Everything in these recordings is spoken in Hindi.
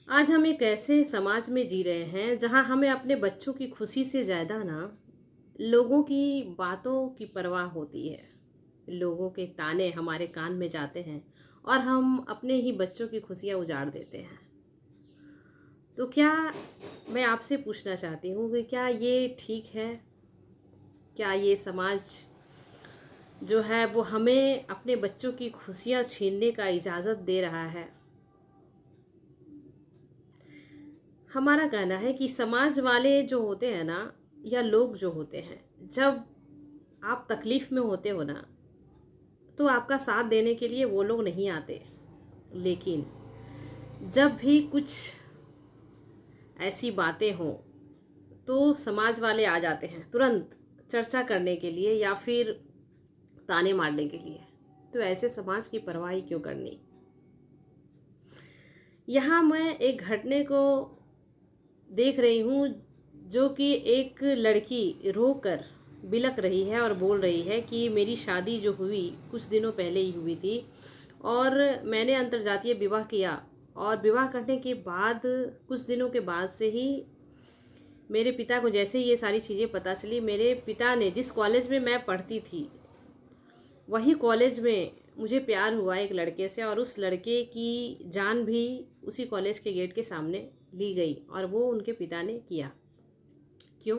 आज हम एक ऐसे समाज में जी रहे हैं जहां हमें अपने बच्चों की खुशी से ज़्यादा ना लोगों की बातों की परवाह होती है। लोगों के ताने हमारे कान में जाते हैं और हम अपने ही बच्चों की खुशियां उजाड़ देते हैं। तो क्या मैं आपसे पूछना चाहती हूँ कि क्या ये ठीक है? क्या ये समाज जो है वो हमें अपने बच्चों की खुशियां छीनने का इजाज़त दे रहा है? हमारा कहना है कि समाज वाले जो होते हैं ना, या लोग जो होते हैं, जब आप तकलीफ में होते हो ना, तो आपका साथ देने के लिए वो लोग नहीं आते। लेकिन जब भी कुछ ऐसी बातें हों तो समाज वाले आ जाते हैं तुरंत चर्चा करने के लिए या फिर ताने मारने के लिए। तो ऐसे समाज की परवाह ही क्यों करनी। यहाँ मैं एक घटने को देख रही हूँ, जो कि एक लड़की रोकर बिलक रही है और बोल रही है कि मेरी शादी जो हुई कुछ दिनों पहले ही हुई थी और मैंने अंतर्जातीय विवाह किया, और विवाह करने के बाद कुछ दिनों के बाद से ही मेरे पिता को जैसे ही ये सारी चीज़ें पता चली, मेरे पिता ने जिस कॉलेज में मैं पढ़ती थी वही कॉलेज में मुझे प्यार हुआ एक लड़के से, और उस लड़के की जान भी उसी कॉलेज के गेट के सामने ली गई, और वो उनके पिता ने किया। क्यों?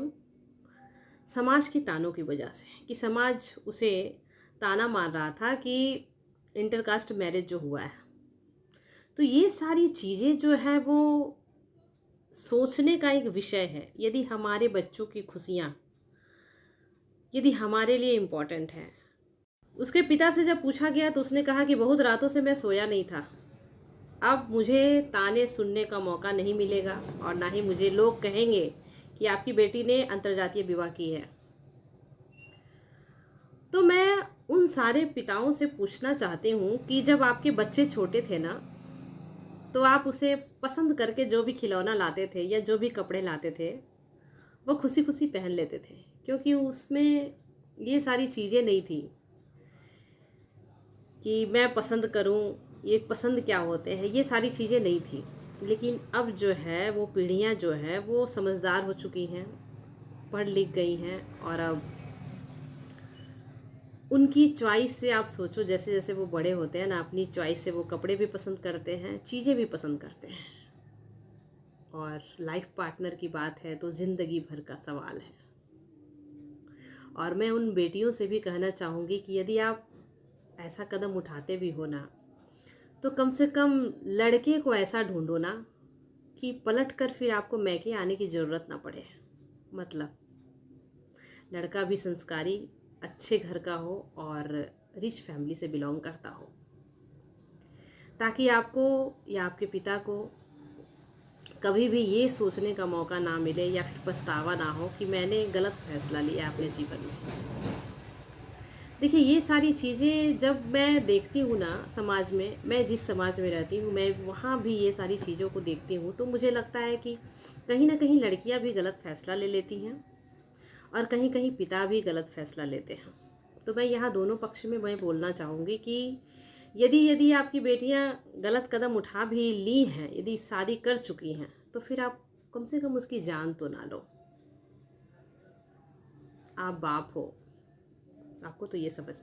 समाज की तानों की वजह से, कि समाज उसे ताना मार रहा था कि इंटरकास्ट मैरिज जो हुआ है। तो ये सारी चीज़ें जो है वो सोचने का एक विषय है। यदि हमारे बच्चों की खुशियाँ यदि हमारे लिए इम्पोर्टेंट है। उसके पिता से जब पूछा गया तो उसने कहा कि बहुत रातों से मैं सोया नहीं था। अब मुझे ताने सुनने का मौका नहीं मिलेगा और ना ही मुझे लोग कहेंगे कि आपकी बेटी ने अंतर्जातीय विवाह की है। तो मैं उन सारे पिताओं से पूछना चाहती हूँ कि जब आपके बच्चे छोटे थे ना, तो आप उसे पसंद करके जो भी खिलौना लाते थे या जो भी कपड़े लाते थे वो खुशी खुशी पहन लेते थे, क्योंकि उसमें ये सारी चीज़ें नहीं थी कि मैं पसंद करूं, ये पसंद क्या होते हैं, ये सारी चीज़ें नहीं थी। लेकिन अब जो है वो पीढ़ियां जो है वो समझदार हो चुकी हैं, पढ़ लिख गई हैं, और अब उनकी चॉइस से आप सोचो, जैसे जैसे वो बड़े होते हैं ना, अपनी चॉइस से वो कपड़े भी पसंद करते हैं, चीज़ें भी पसंद करते हैं। और लाइफ पार्टनर की बात है तो ज़िंदगी भर का सवाल है। और मैं उन बेटियों से भी कहना चाहूँगी कि यदि आप ऐसा कदम उठाते भी हो ना, तो कम से कम लड़के को ऐसा ढूंढो ना कि पलट कर फिर आपको मैके आने की ज़रूरत ना पड़े। मतलब लड़का भी संस्कारी, अच्छे घर का हो और रिच फैमिली से बिलोंग करता हो, ताकि आपको या आपके पिता को कभी भी ये सोचने का मौका ना मिले या फिर पछतावा ना हो कि मैंने गलत फैसला लिया अपने जीवन में। देखिए, ये सारी चीज़ें जब मैं देखती हूँ ना समाज में, मैं जिस समाज में रहती हूँ, मैं वहाँ भी ये सारी चीज़ों को देखती हूँ, तो मुझे लगता है कि कहीं ना कहीं लड़कियाँ भी गलत फैसला ले लेती हैं और कहीं कहीं पिता भी गलत फैसला लेते हैं। तो मैं यहाँ दोनों पक्ष में मैं बोलना चाहूँगी कि यदि यदि आपकी बेटियाँ गलत कदम उठा भी ली हैं, यदि शादी कर चुकी हैं, तो फिर आप कम से कम उसकी जान तो ना लो। आप बाप हो, आपको तो ये समझ